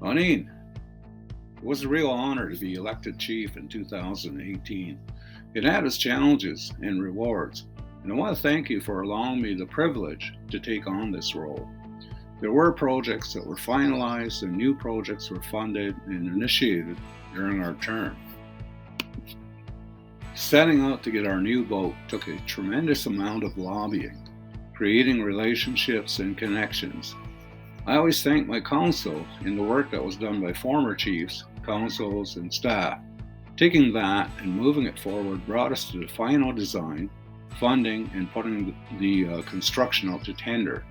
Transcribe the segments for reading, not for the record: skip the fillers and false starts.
Monague, it was a real honor to be elected chief in 2018. It had its challenges and rewards, and I want to thank you for allowing me the privilege to take on this role. There were projects that were finalized and new projects were funded and initiated during our term. Setting out to get our new boat took a tremendous amount of lobbying, creating relationships and connections. I always thank my council in the work that was done by former chiefs, councils, and staff. Taking that and moving it forward brought us to the final design, funding, and putting the construction out to tender.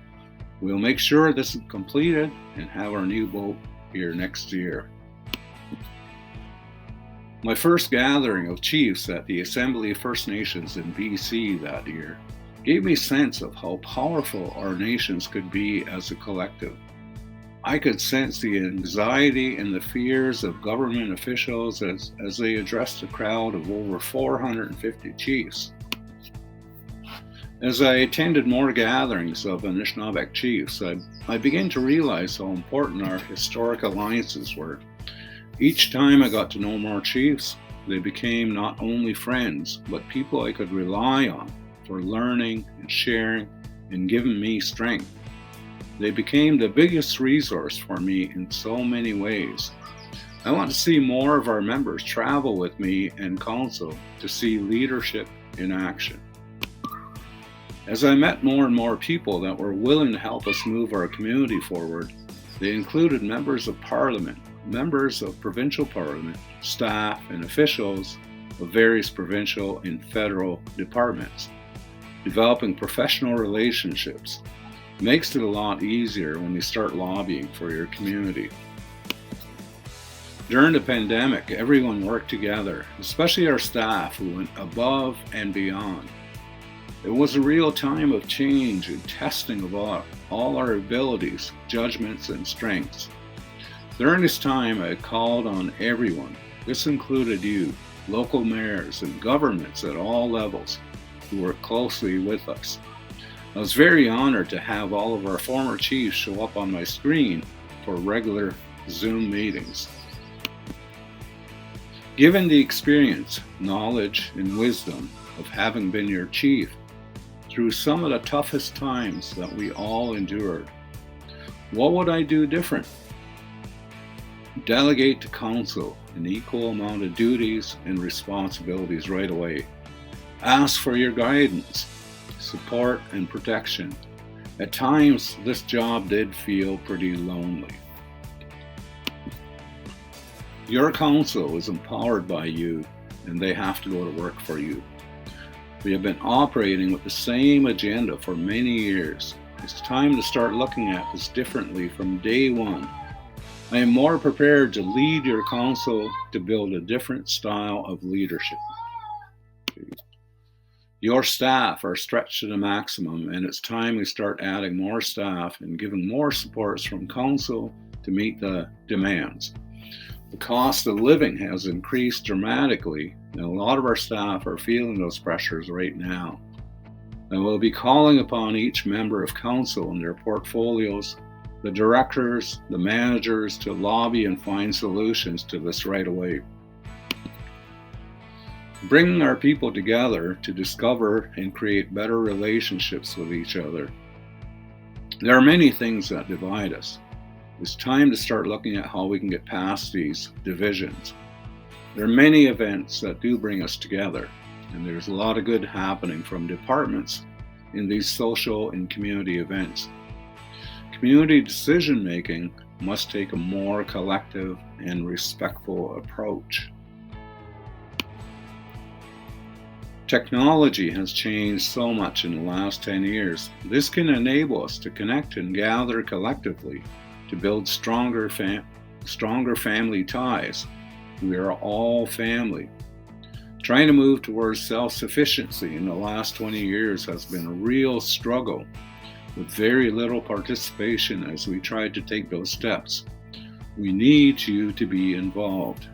We'll make sure this is completed and have our new boat here next year. My first gathering of chiefs at the Assembly of First Nations in BC that year gave me a sense of how powerful our nations could be as a collective. I could sense the anxiety and the fears of government officials as they addressed a crowd of over 450 chiefs. As I attended more gatherings of Anishinaabe chiefs, I began to realize how important our historic alliances were. Each time I got to know more chiefs, they became not only friends, but people I could rely on for learning and sharing and giving me strength. They became the biggest resource for me in so many ways. I want to see more of our members travel with me and council to see leadership in action. As I met more and more people that were willing to help us move our community forward, they included members of parliament, members of provincial parliament, staff, and officials of various provincial and federal departments. Developing professional relationships makes it a lot easier when you start lobbying for your community. During the pandemic, everyone worked together, especially our staff who went above and beyond. It was a real time of change and testing of all our abilities, judgments, and strengths. During this time, I called on everyone. This included you, local mayors, and governments at all levels who worked closely with us. I was very honored to have all of our former chiefs show up on my screen for regular Zoom meetings. Given the experience, knowledge, and wisdom of having been your chief through some of the toughest times that we all endured, what would I do different? Delegate to council an equal amount of duties and responsibilities right away. Ask for your guidance, support, and protection. At times, this job did feel pretty lonely. Your council is empowered by you, and they have to go to work for you. We have been operating with the same agenda for many years. It's time to start looking at this differently from day one. I am more prepared to lead your council to build a different style of leadership. Your staff are stretched to the maximum, and it's time we start adding more staff and giving more supports from council to meet the demands. The cost of living has increased dramatically, and a lot of our staff are feeling those pressures right now. I will be calling upon each member of council and their portfolios, the directors, the managers, to lobby and find solutions to this right away. Bringing our people together to discover and create better relationships with each other. There are many things that divide us. It's time to start looking at how we can get past these divisions. There are many events that do bring us together, and there's a lot of good happening from departments in these social and community events. Community decision making must take a more collective and respectful approach. Technology has changed so much in the last 10 years. This can enable us to connect and gather collectively to build stronger family ties. We are all family. Trying to move towards self-sufficiency in the last 20 years has been a real struggle, with very little participation as we try to take those steps. We need you to be involved.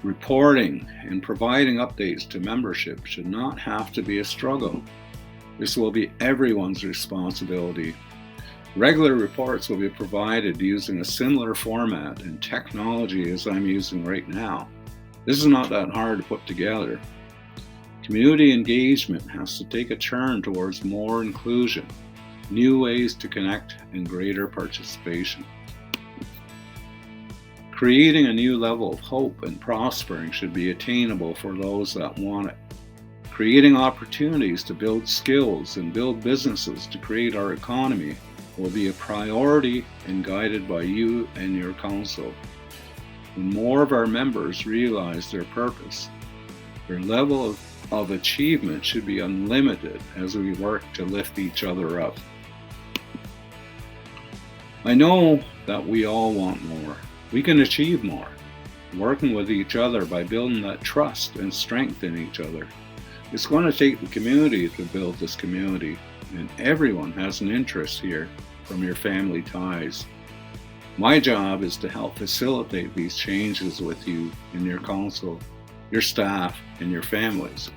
Reporting and providing updates to membership should not have to be a struggle. This will be everyone's responsibility. Regular reports will be provided using a similar format and technology as I'm using right now. This is not that hard to put together. Community engagement has to take a turn towards more inclusion, new ways to connect, and greater participation. Creating a new level of hope and prospering should be attainable for those that want it. Creating opportunities to build skills and build businesses to create our economy will be a priority and guided by you and your council. When more of our members realize their purpose, their level of achievement should be unlimited as we work to lift each other up. I know that we all want more. We can achieve more, working with each other by building that trust and strength in each other. It's going to take the community to build this community, and everyone has an interest here from your family ties. My job is to help facilitate these changes with you and your council, your staff, and your families.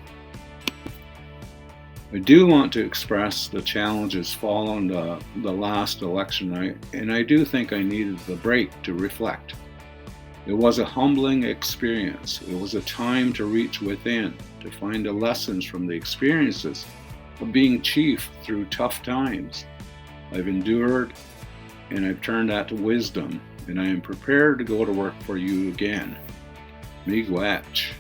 I do want to express the challenges following the last election, and I do think I needed the break to reflect. It was a humbling experience. It was a time to reach within, to find the lessons from the experiences of being chief through tough times. I've endured, and I've turned that to wisdom, and I am prepared to go to work for you again. Miigwech.